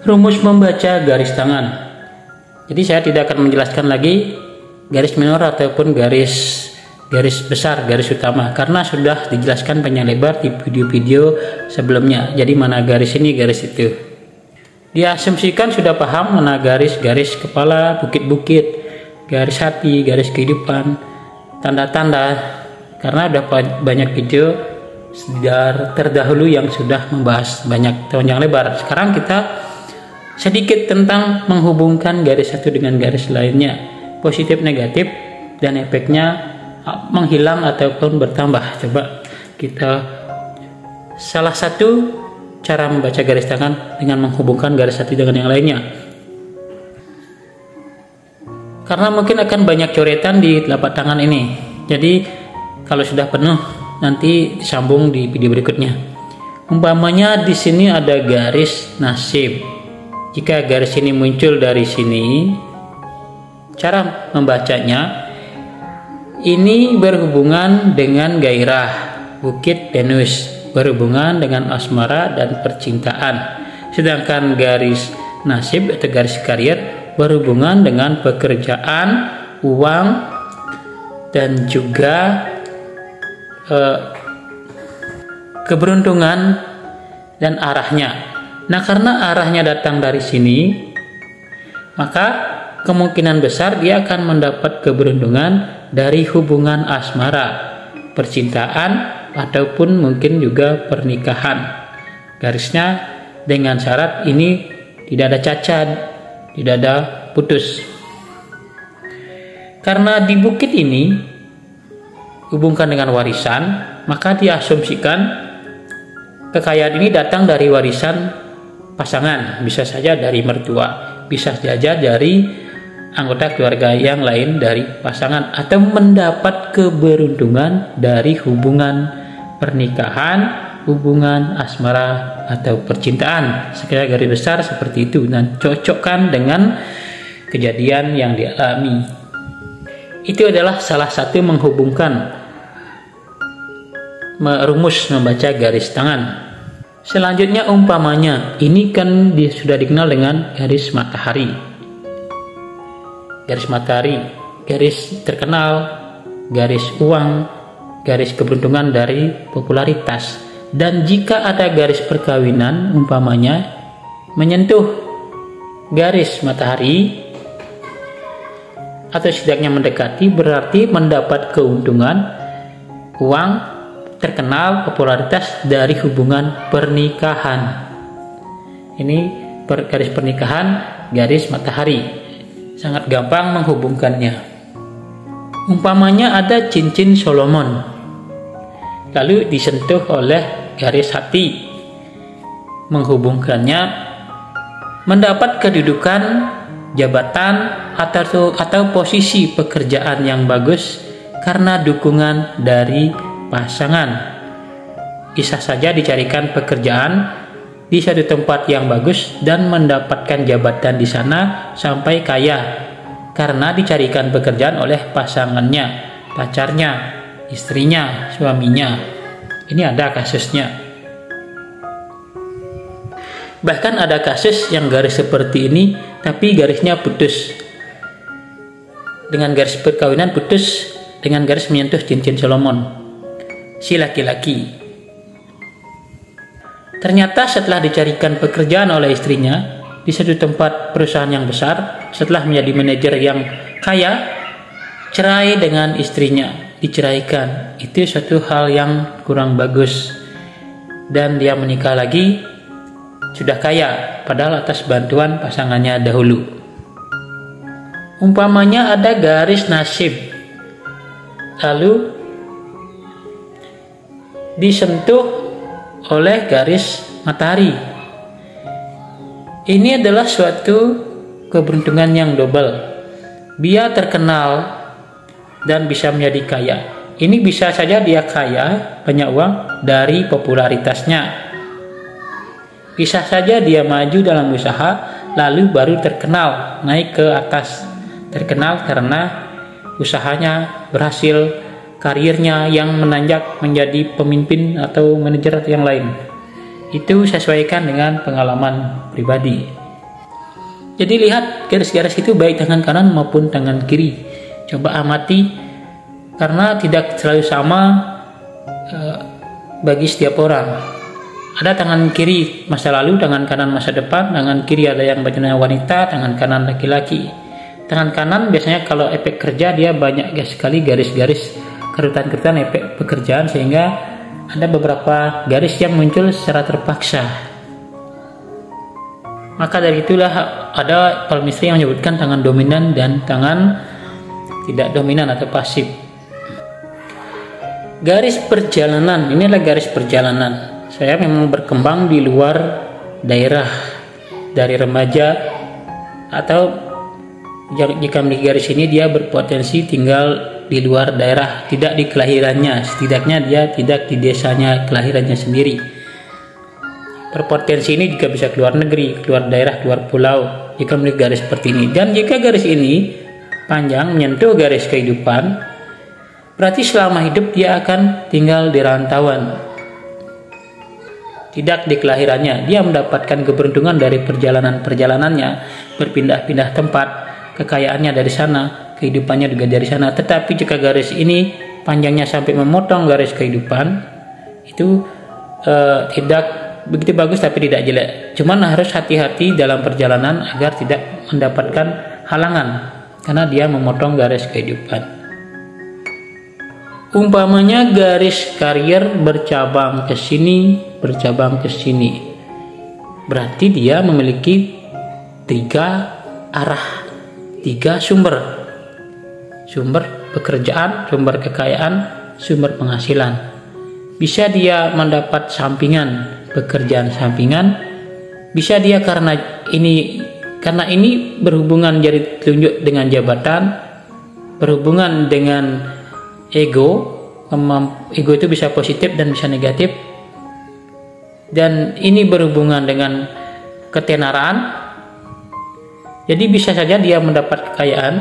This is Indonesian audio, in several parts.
Rumus membaca garis tangan. Jadi saya tidak akan menjelaskan lagi garis minor ataupun garis besar, garis utama, karena sudah dijelaskan panjang lebar di video-video sebelumnya. Jadi mana garis ini, garis itu. Diasumsikan sudah paham mana garis kepala, bukit-bukit, garis hati, garis kehidupan, tanda-tanda, karena udah banyak video terdahulu yang sudah membahas banyak panjang lebar. Sekarang kita sedikit tentang menghubungkan garis satu dengan garis lainnya, positif negatif dan efeknya menghilang ataupun bertambah. Coba kita salah satu cara membaca garis tangan dengan menghubungkan garis satu dengan yang lainnya, karena mungkin akan banyak coretan di telapak tangan ini. Jadi kalau sudah penuh nanti disambung di video berikutnya. Umpamanya di sini ada garis nasib. Jika garis ini muncul dari sini, cara membacanya ini berhubungan dengan gairah, bukit Venus, berhubungan dengan asmara dan percintaan. Sedangkan garis nasib atau garis karier berhubungan dengan pekerjaan, uang, dan juga keberuntungan dan arahnya. Nah, karena arahnya datang dari sini, maka kemungkinan besar dia akan mendapat keberuntungan dari hubungan asmara, percintaan, ataupun mungkin juga pernikahan. Garisnya dengan syarat ini tidak ada cacat, tidak ada putus. Karena di bukit ini hubungkan dengan warisan, maka diasumsikan kekayaan ini datang dari warisan pasangan, bisa saja dari mertua, bisa saja dari anggota keluarga yang lain dari pasangan, atau mendapat keberuntungan dari hubungan pernikahan, hubungan asmara atau percintaan. Sekali garis besar seperti itu, dan cocokkan dengan kejadian yang dialami. Itu adalah salah satu menghubungkan, merumus membaca garis tangan. Selanjutnya umpamanya, ini kan dia sudah dikenal dengan garis matahari. Garis matahari, garis terkenal, garis uang, garis keberuntungan dari popularitas. Dan jika ada garis perkawinan umpamanya menyentuh garis matahari atau setidaknya mendekati, berarti mendapat keuntungan, uang, terkenal, popularitas dari hubungan pernikahan. Ini garis pernikahan, garis matahari. Sangat gampang menghubungkannya. Umpamanya ada cincin Solomon, lalu disentuh oleh garis hati, menghubungkannya mendapat kedudukan, jabatan, atau posisi pekerjaan yang bagus karena dukungan dari pasangan. Bisa saja dicarikan pekerjaan di satu tempat yang bagus dan mendapatkan jabatan di sana sampai kaya karena dicarikan pekerjaan oleh pasangannya, pacarnya, istrinya, suaminya. Ini ada kasusnya. Bahkan ada kasus yang garis seperti ini tapi garisnya putus. Dengan garis perkawinan putus dengan garis menyentuh cincin Solomon. Si laki-laki ternyata setelah dicarikan pekerjaan oleh istrinya di satu tempat perusahaan yang besar, setelah menjadi manajer yang kaya, cerai dengan istrinya, diceraikan. Itu suatu hal yang kurang bagus, dan dia menikah lagi sudah kaya padahal atas bantuan pasangannya dahulu. Umpamanya ada garis nasib, lalu disentuh oleh garis matahari. Ini adalah suatu keberuntungan yang double. Dia terkenal dan bisa menjadi kaya. Ini bisa saja dia kaya, banyak uang dari popularitasnya. Bisa saja dia maju dalam usaha, lalu baru terkenal, naik ke atas. Terkenal karena usahanya berhasil, karirnya yang menanjak menjadi pemimpin atau manajer yang lain. Itu sesuaikan dengan pengalaman pribadi. Jadi lihat garis-garis itu baik tangan kanan maupun tangan kiri. Coba amati, karena tidak selalu sama bagi setiap orang. Ada tangan kiri masa lalu, tangan kanan masa depan. Tangan kiri ada yang bacanya wanita, tangan kanan laki-laki. Tangan kanan biasanya kalau efek kerja dia banyak sekali garis-garis, kerutan-kerutan efek pekerjaan, sehingga ada beberapa garis yang muncul secara terpaksa. Maka dari itulah ada palmistry yang menyebutkan tangan dominan dan tangan tidak dominan atau pasif. Garis perjalanan, ini adalah garis perjalanan. Saya memang berkembang di luar daerah dari remaja, atau jika memiliki garis ini dia berpotensi tinggal di luar daerah, tidak di kelahirannya, setidaknya dia tidak di desanya kelahirannya sendiri. Berpotensi ini juga bisa keluar negeri, keluar daerah, keluar pulau jika memiliki garis seperti ini. Dan jika garis ini panjang menyentuh garis kehidupan, berarti selama hidup dia akan tinggal di rantauan, tidak di kelahirannya. Dia mendapatkan keberuntungan dari perjalanannya, berpindah-pindah tempat, kekayaannya dari sana, kehidupannya juga dari sana. Tetapi jika garis ini panjangnya sampai memotong garis kehidupan, itu tidak begitu bagus tapi tidak jelek. Cuman harus hati-hati dalam perjalanan agar tidak mendapatkan halangan, karena dia memotong garis kehidupan. Umpamanya garis karier bercabang ke sini, bercabang ke sini, berarti dia memiliki 3 arah, 3 sumber pekerjaan, sumber kekayaan, sumber penghasilan. Bisa dia mendapat sampingan, pekerjaan sampingan. Bisa dia karena ini berhubungan jari telunjuk dengan jabatan, berhubungan dengan ego. Ego itu bisa positif dan bisa negatif. Dan ini berhubungan dengan ketenaran. Jadi bisa saja dia mendapat kekayaan,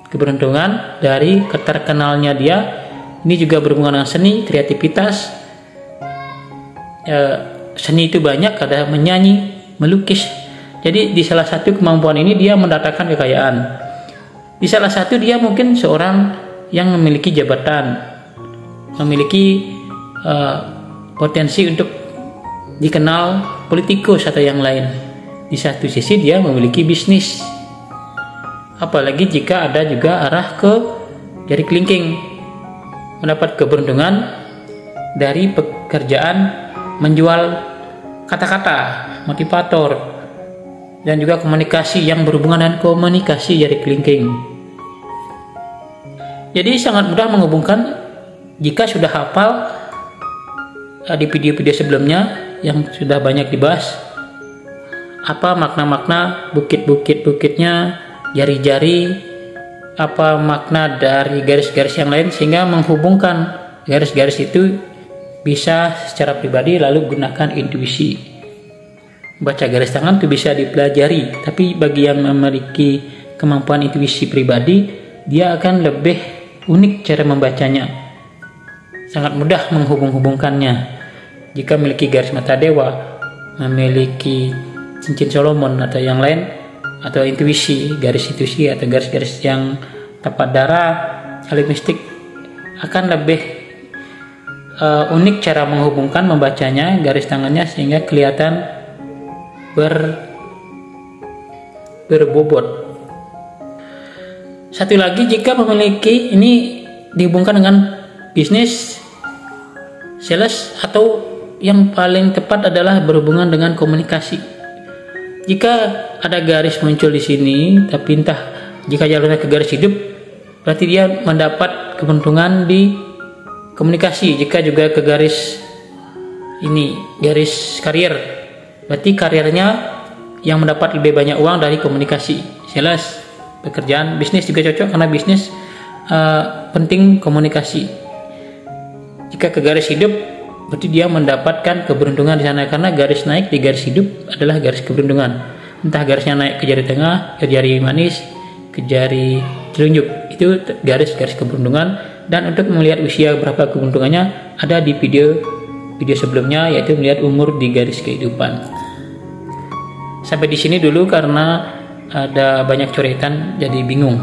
keberuntungan dari keterkenalnya dia. Ini juga berhubungan dengan seni, kreativitas. Seni itu banyak, ada menyanyi, melukis. Jadi di salah satu kemampuan ini dia mendatangkan kekayaan. Di salah satu dia mungkin seorang yang memiliki jabatan, memiliki potensi untuk dikenal politikus atau yang lain. Di satu sisi dia memiliki bisnis. Apalagi jika ada juga arah ke jari kelingking, mendapat keberuntungan dari pekerjaan menjual kata-kata, motivator, dan juga komunikasi yang berhubungan dengan komunikasi jari kelingking. Jadi sangat mudah menghubungkan jika sudah hafal di video-video sebelumnya yang sudah banyak dibahas, apa makna-makna bukit-bukitnya, jari-jari, apa makna dari garis-garis yang lain, sehingga menghubungkan garis-garis itu bisa secara pribadi. Lalu gunakan intuisi. Baca garis tangan itu bisa dipelajari, tapi bagi yang memiliki kemampuan intuisi pribadi, dia akan lebih unik cara membacanya, sangat mudah menghubung-hubungkannya. Jika memiliki garis mata dewa, memiliki cincin Solomon atau yang lain, atau intuisi, garis intuisi atau garis-garis yang tapak darah, hal mistik, akan lebih unik cara menghubungkan, membacanya, garis tangannya, sehingga kelihatan berbobot. Satu lagi, jika memiliki ini dihubungkan dengan bisnis, sales, atau yang paling tepat adalah berhubungan dengan komunikasi. Jika ada garis muncul di sini, tapi entah jika jalurnya ke garis hidup, berarti dia mendapat keuntungan di komunikasi. Jika juga ke garis ini, garis karier, berarti karirnya yang mendapat lebih banyak uang dari komunikasi, sales, pekerjaan. Bisnis juga cocok karena bisnis penting komunikasi. Jika ke garis hidup, berarti dia mendapatkan keberuntungan di sana, karena garis naik di garis hidup adalah garis keberuntungan. Entah garisnya naik ke jari tengah, ke jari manis, ke jari telunjuk, itu garis-garis keberuntungan. Dan untuk melihat usia berapa keberuntungannya ada di video sebelumnya, yaitu melihat umur di garis kehidupan. Sampai di sini dulu, karena ada banyak coretan jadi bingung.